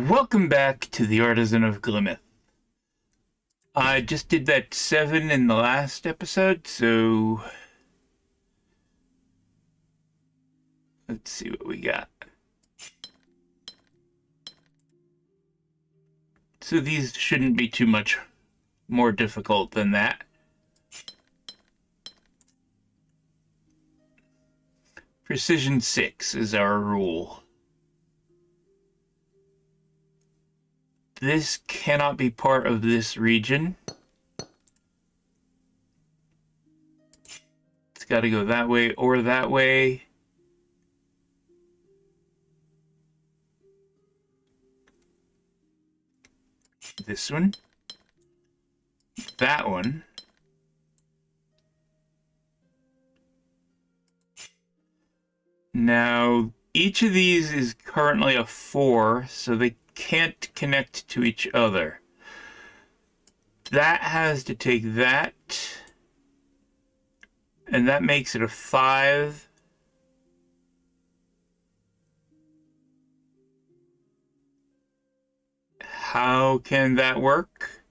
Welcome back to the Artisan of Glimmith. I just did that 7 in the last episode, so let's see what we got. So these shouldn't be too much more difficult than that. Precision 6 is our rule. This cannot be part of this region. It's got to go that way or that way. This one. That one. Now, each of these is currently a 4, so they can't connect to each other. That has to take that, and that makes it a 5. How can that work?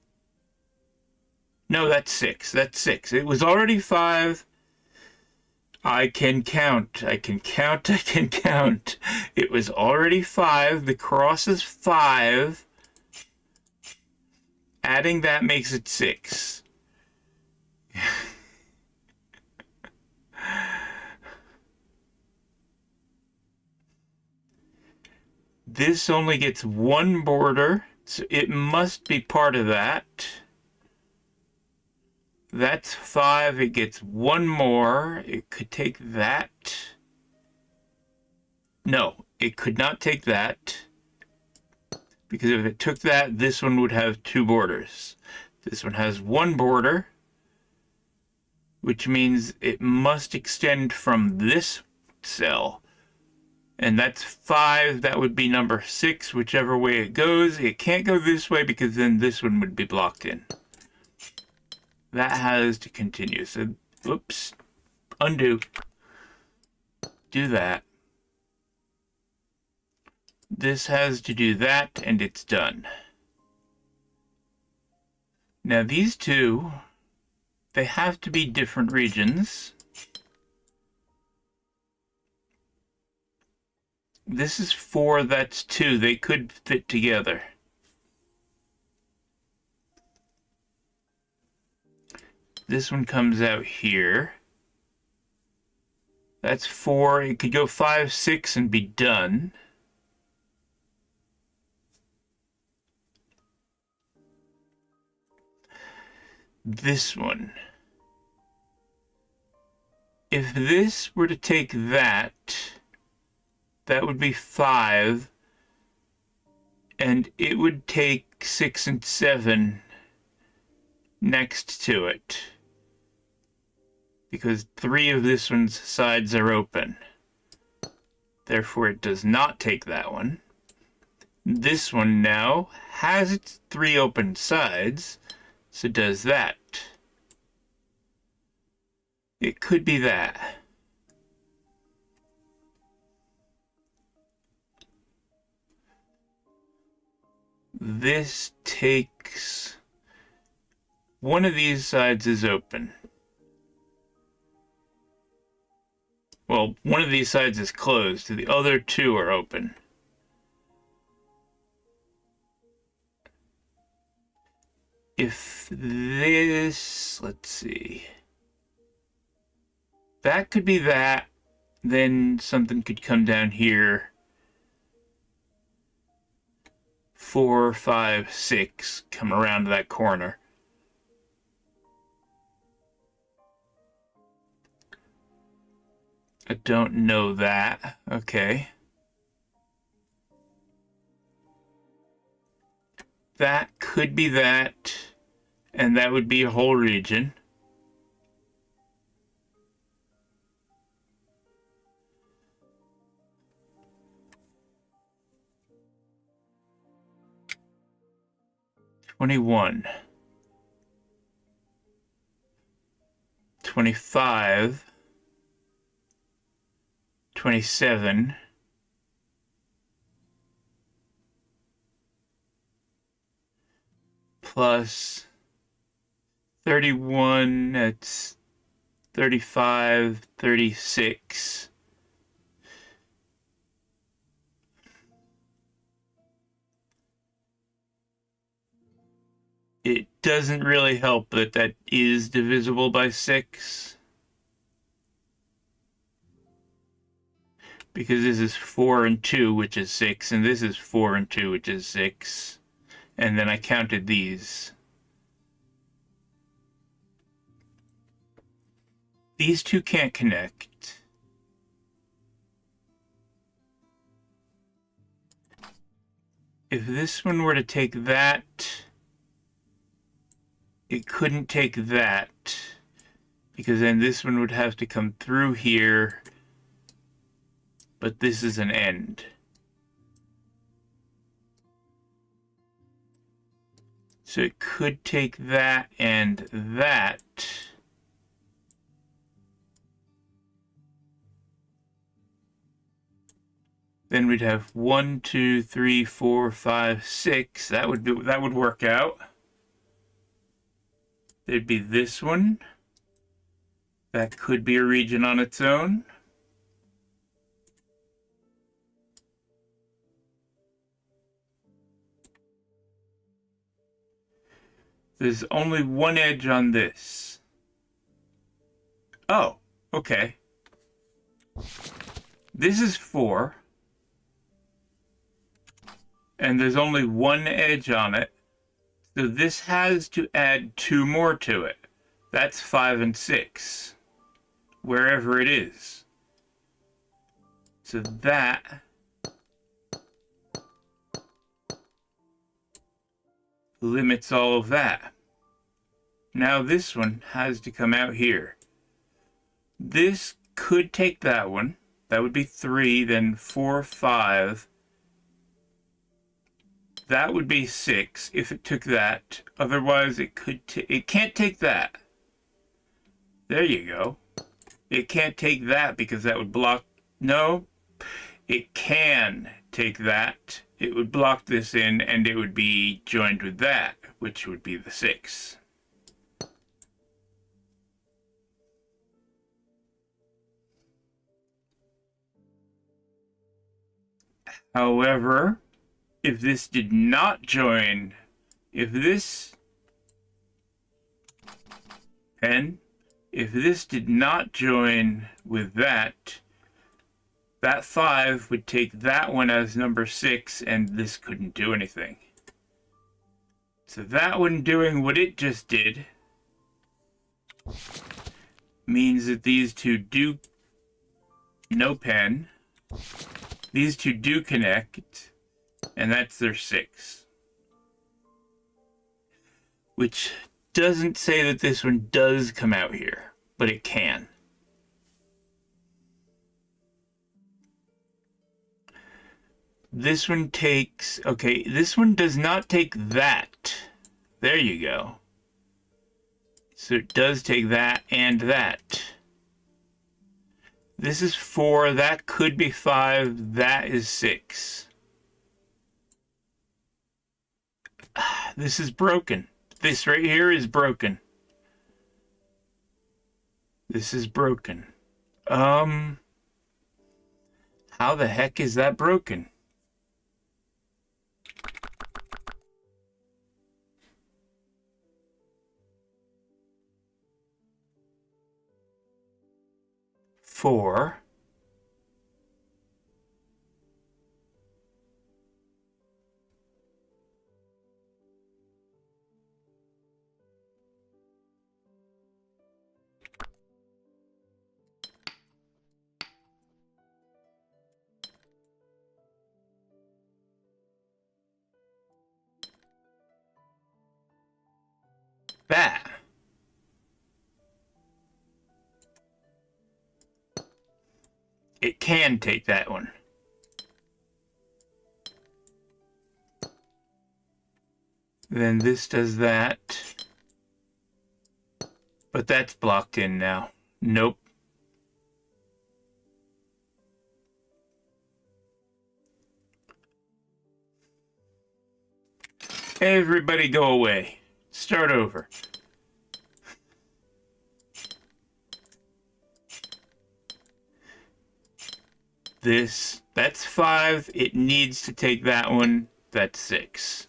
No, that's 6. That's 6. It was already 5. I can count. I can count. I can count. It was already 5. The cross is 5. Adding that makes it 6. This only gets one border, so it must be part of that. That's 5. It gets one more. It could take that. No, it could not take that. Because if it took that, this one would have 2 borders. This one has 1 border, which means it must extend from this cell. And that's 5. That would be number 6, whichever way it goes. It can't go this way because then this one would be blocked in. That has to continue. So, whoops. Undo. Do that. This has to do that, and it's done. Now, these two, they have to be different regions. This is 4, that's 2. They could fit together. This one comes out here. That's 4. It could go 5, 6, and be done. This one. If this were to take that, that would be 5, and it would take 6 and 7 next to it, because 3 of this one's sides are open. Therefore, it does not take that one. This one now has its 3 open sides, so does that. It could be that. This takes... one of these sides is open. Well, one of these sides is closed. The other 2 are open. If this... let's see. That could be that. Then something could come down here. 4, 5, 6. Come around to that corner. I don't know that. Okay. That could be that, and that would be a whole region. $21. 25. 27. plus 31, that's 35, 36. It doesn't really help that that is divisible by 6. Because this is 4 and 2, which is 6, and this is 4 and 2, which is 6. And then I counted these. These two can't connect. If this one were to take that, it couldn't take that, because then this one would have to come through here, but this is an end. So it could take that and that. Then we'd have 1, 2, 3, 4, 5, 6. That would work out. There'd be this one. That could be a region on its own. There's only one edge on this. Oh, okay. This is 4. And there's only one edge on it. So this has to add 2 more to it. That's 5 and 6. Wherever it is. So that limits all of that. Now this one has to come out here. This could take that one. That would be 3, then 4, 5. That would be 6 if it took that. Otherwise, it can't take that. There you go. It can't take that because that would block. No, it can take that. It would block this in, and it would be joined with that, which would be the 6. However, if this did not join, if this did not join with that, that 5 would take that one as number 6, and this couldn't do anything. So that one doing what it just did means that these two do, no pen, these two do connect, and that's their 6. Which doesn't say that this one does come out here, but it can. This one takes, okay, this one does not take that. There you go. So it does take that and that. This is 4, that could be 5, that is 6. This is broken. This right here is broken. This is broken. How the heck is that broken? Four. That. It can take that one. Then this does that. But that's blocked in now. Nope. Everybody go away. Start over. That's 5. It needs to take that one. That's 6.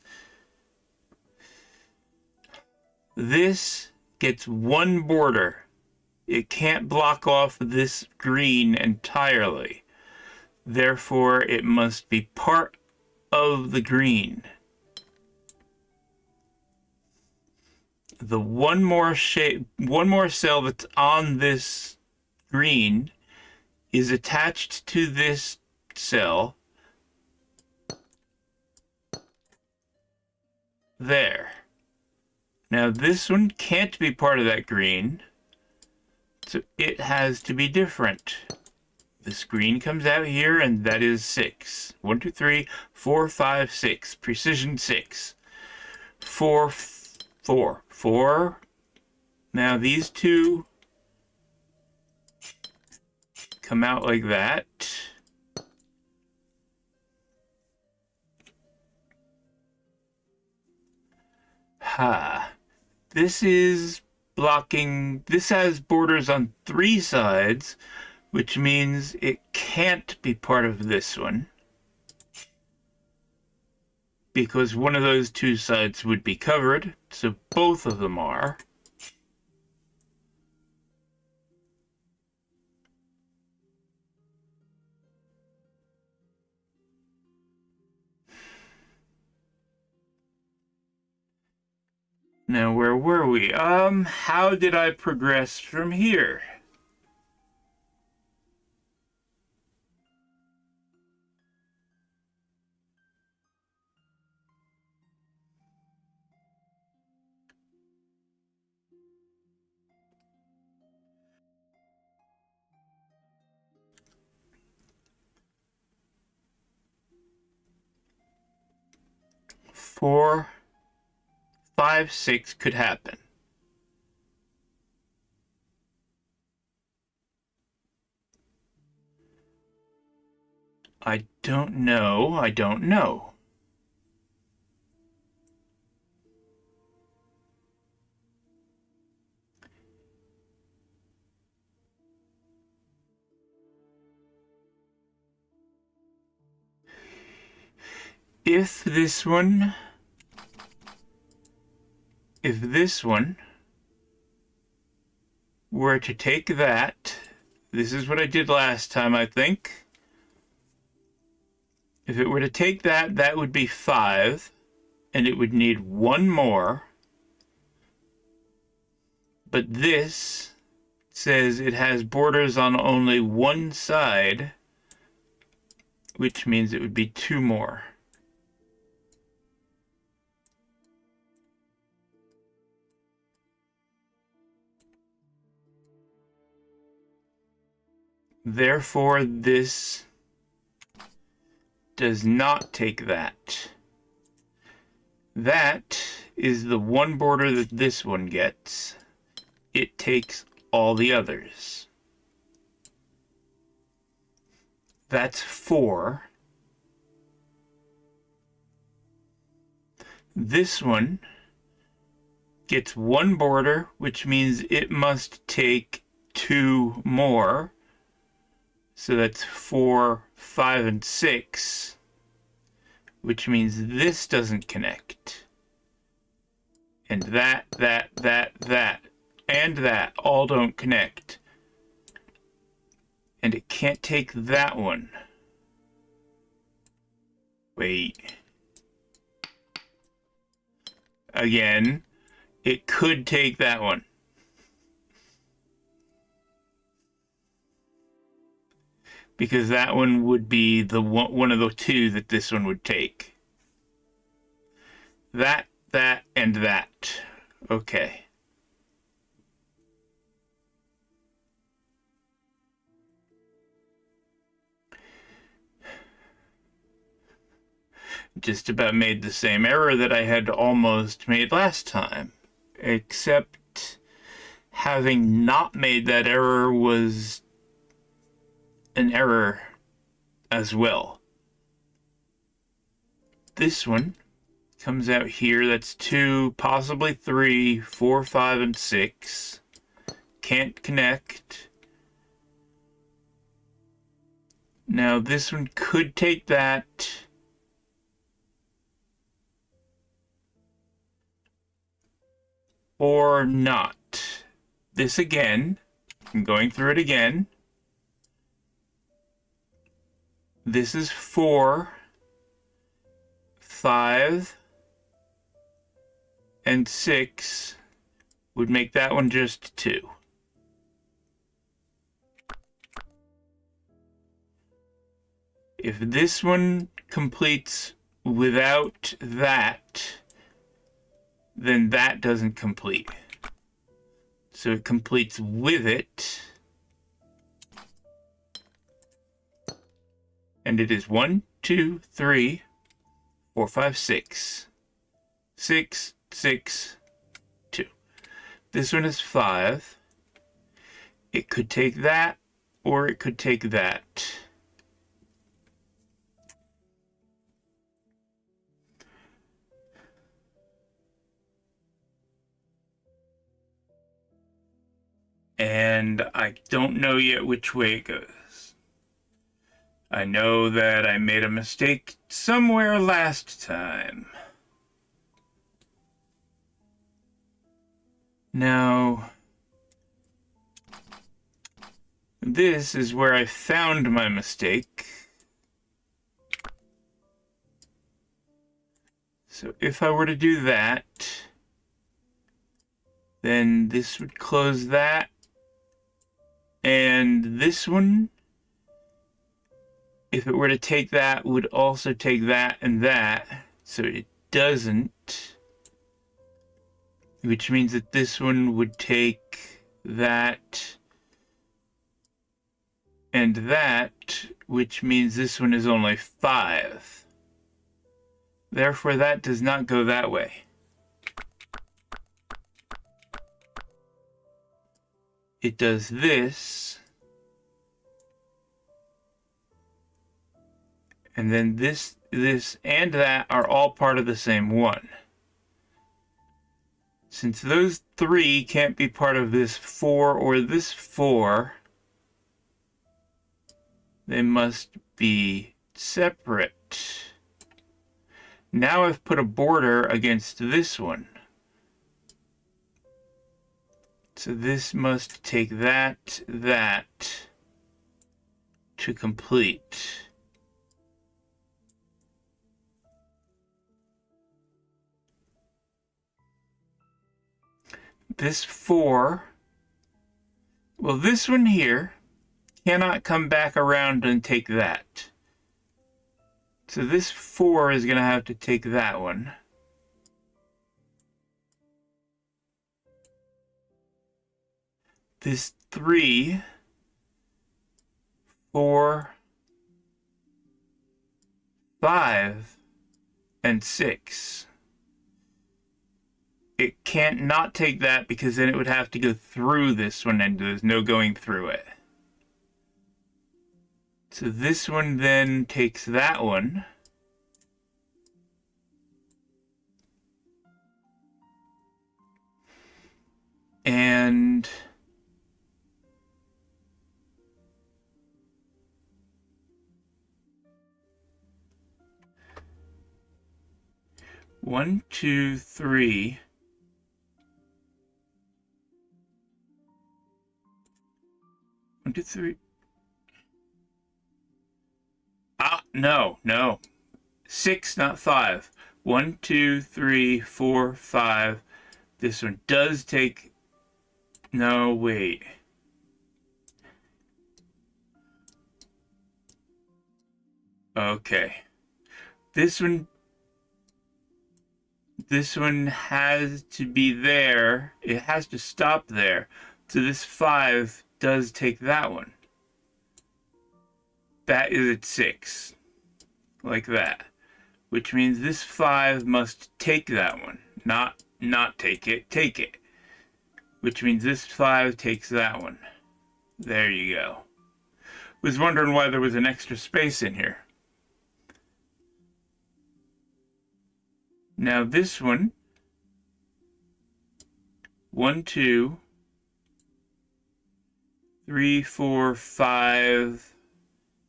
This gets one border. It can't block off this green entirely. Therefore, it must be part of the green. The one more cell that's on this green is attached to this cell there. Now this one can't be part of that green, so it has to be different. This green comes out here, and that is 6. 1, 2, 3, 4, 5, 6. Precision 6. 4, 4, 4. Now these two come out like that. Ha. This is blocking. This has borders on 3 sides, which means it can't be part of this one, because one of those 2 sides would be covered, so both of them are. Now, where were we? How did I progress from here? Four, 5, 6 could happen. I don't know. I don't know. If this one were to take that, this is what I did last time, I think. If it were to take that, that would be 5, and it would need one more. But this says it has borders on only one side, which means it would be 2 more. Therefore, this does not take that. That is the one border that this one gets. It takes all the others. That's 4. This one gets one border, which means it must take 2 more. So that's 4, 5, and 6, which means this doesn't connect. And that, and that all don't connect. And it can't take that one. Wait. Again, it could take that one. Because that one would be the one of the 2 that this one would take. That, and that. Okay. Just about made the same error that I had almost made last time. Except having not made that error was an error as well. This one comes out here. That's 2, possibly 3, 4, 5, and 6. Can't connect. Now this one could take that. Or not. This again. I'm going through it again. This is 4, 5, and 6 would make that one just 2. If this one completes without that, then that doesn't complete. So it completes with it. And it is 1, 2, 3, 4, 5, 6. 6, 6, 2. This one is 5. It could take that, or it could take that. And I don't know yet which way it goes. I know that I made a mistake somewhere last time. Now, this is where I found my mistake. So if I were to do that, then this would close that. And this one, if it were to take that, would also take that and that. So it doesn't. Which means that this one would take that and that, which means this one is only 5. Therefore, that does not go that way. It does this, and then this, and that are all part of the same one. Since those 3 can't be part of this 4 or this 4, they must be separate. Now I've put a border against this one. So this must take that to complete. This 4, well, this one here cannot come back around and take that. So this 4 is going to have to take that one. This 3, 4, 5, and 6. It can't not take that because then it would have to go through this one and there's no going through it. So this one then takes that one. And one, two, three. One, two, three. No. 6, not 5. 1, 2, 3, 4, 5. This one does take... No, wait. Okay. This one has to be there. It has to stop there. So this 5 does take that one. That is at 6. Like that. Which means this 5 must take that one. Not take it. Take it. Which means this 5 takes that one. There you go. Was wondering why there was an extra space in here. Now this one, 1, 2, 3, 4, 5,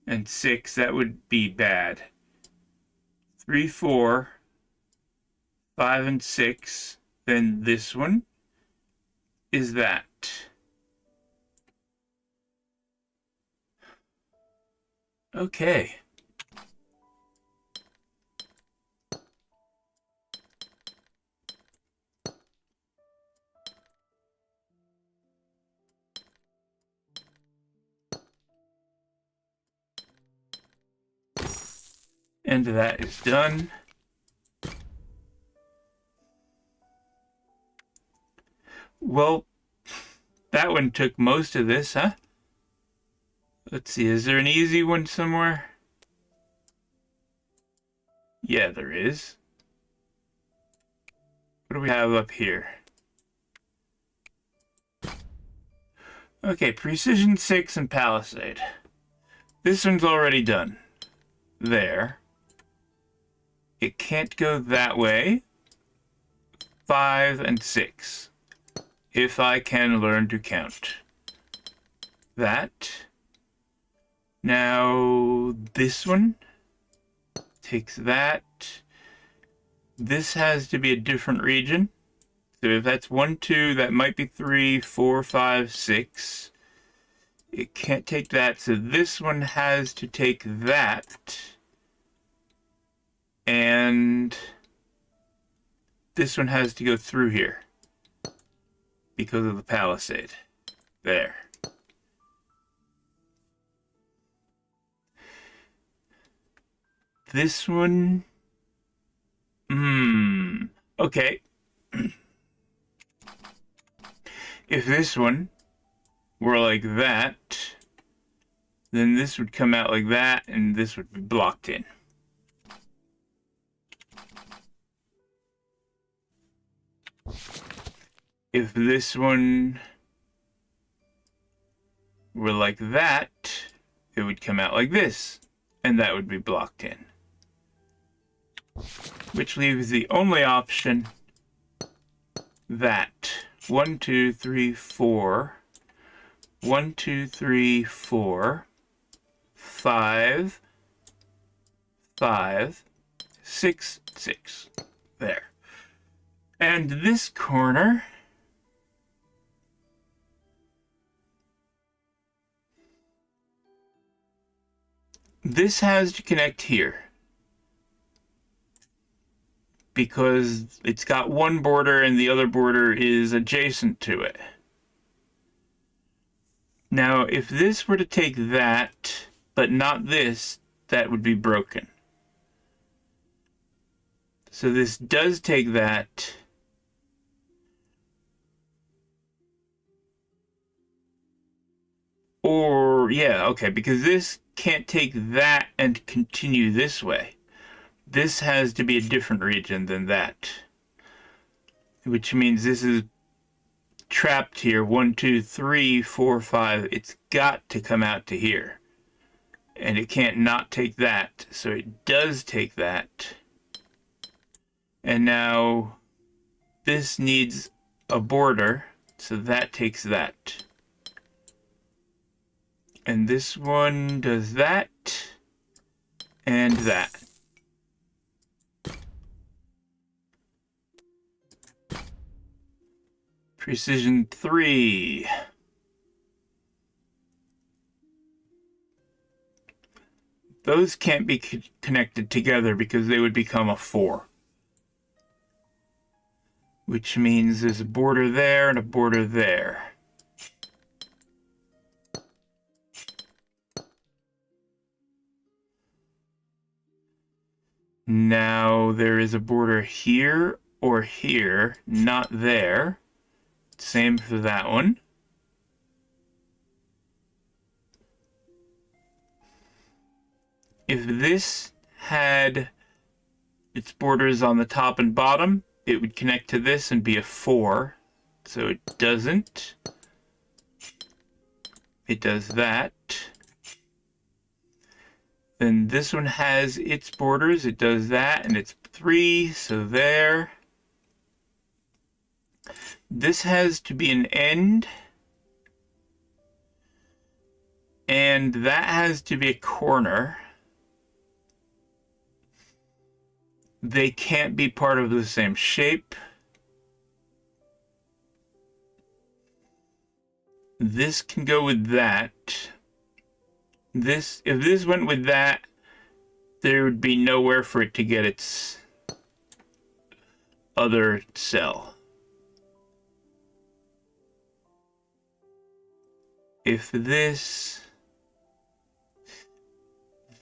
and 6, that would be bad. 3, 4, 5, and 6, then this one is that. Okay. And that is done. Well, that one took most of this, huh? Let's see, is there an easy one somewhere? Yeah, there is. What do we have up here? Okay, Precision 6 and Palisade. This one's already done. There. It can't go that way. 5 and 6. If I can learn to count. That. Now, this one takes that. This has to be a different region. So if that's 1, 2, that might be 3, 4, 5, 6. It can't take that, so this one has to take that. And this one has to go through here because of the Palisade. There. This one... Okay. If this one were like that, then this would come out like that, and this would be blocked in. If this one were like that, it would come out like this, and that would be blocked in. Which leaves the only option that 1, 2, 3, 4, 1, 2, 3, 4, 5, 5, 6, 6. There. And this corner, this has to connect here, because it's got one border and the other border is adjacent to it. Now, if this were to take that, but not this, that would be broken. So this does take that. Or, yeah, okay, because this can't take that and continue this way. This has to be a different region than that. Which means this is trapped here. 1, 2, 3, 4, 5. It's got to come out to here. And it can't not take that. So it does take that. And now this needs a border. So that takes that. And this one does that. And that. Precision 3. Those can't be connected together because they would become a 4. Which means there's a border there and a border there. Now there is a border here or here, not there. Same for that one. If this had its borders on the top and bottom, it would connect to this and be a 4. So it doesn't. It does that. Then this one has its borders. It does that, and it's 3, so there. This has to be an end. And that has to be a corner. They can't be part of the same shape. This can go with that. If this went with that, there would be nowhere for it to get its other cell. If this...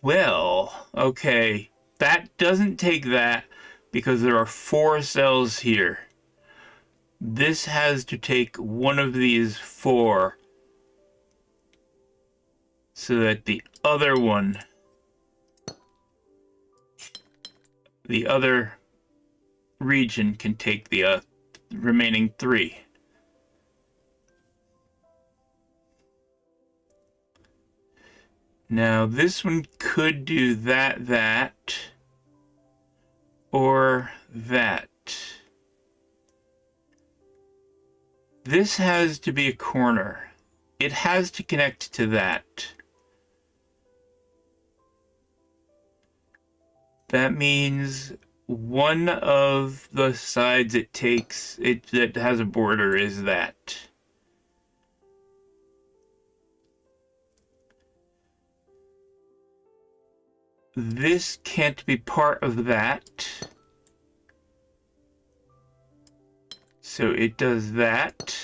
Well, okay, that doesn't take that because there are 4 cells here. This has to take one of these 4 so that the other one, the other region can take the remaining 3. Now this one could do that, or that. This has to be a corner. It has to connect to that. That means one of the sides it takes, that has a border, is that. This can't be part of that. So it does that.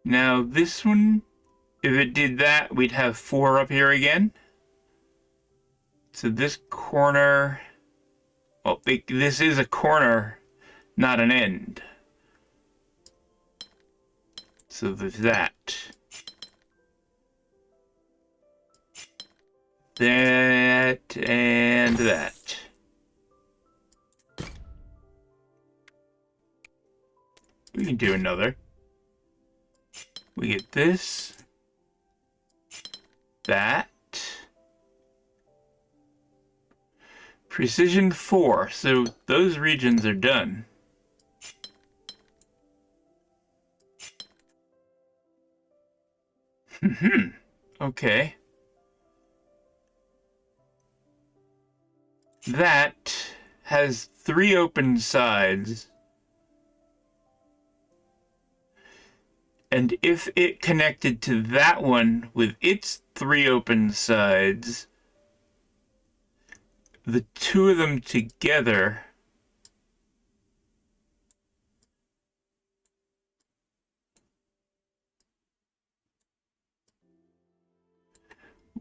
Now this one, if it did that, we'd have 4 up here again. So this corner, well, this is a corner, not an end. So there's that. That and that. We can do another. We get this, that, precision 4. So those regions are done. Okay. That has 3 open sides. And if it connected to that one with its 3 open sides, the 2 of them together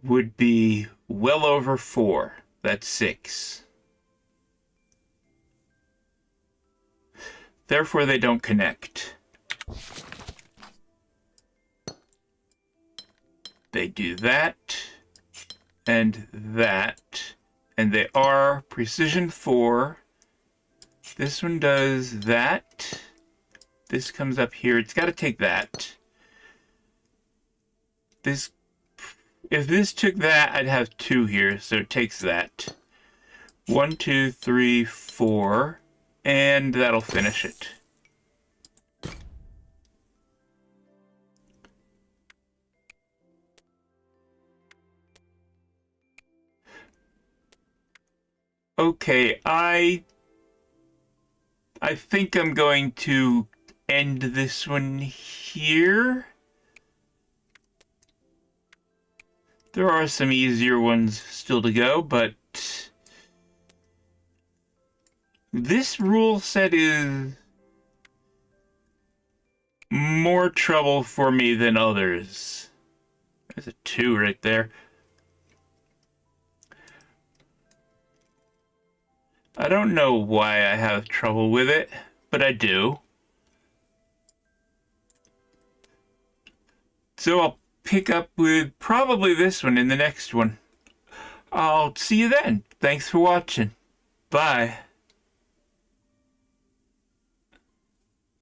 would be well over 4. That's 6. Therefore, they don't connect. They do that, and they are precision 4. This one does that. This comes up here. It's got to take that. If this took that, I'd have 2 here, so it takes that. 1, 2, 3, 4, and that'll finish it. Okay, I think I'm going to end this one here. There are some easier ones still to go, but this rule set is more trouble for me than others. There's a 2 right there. I don't know why I have trouble with it, but I do. So I'll pick up with probably this one in the next one. I'll see you then. Thanks for watching. Bye.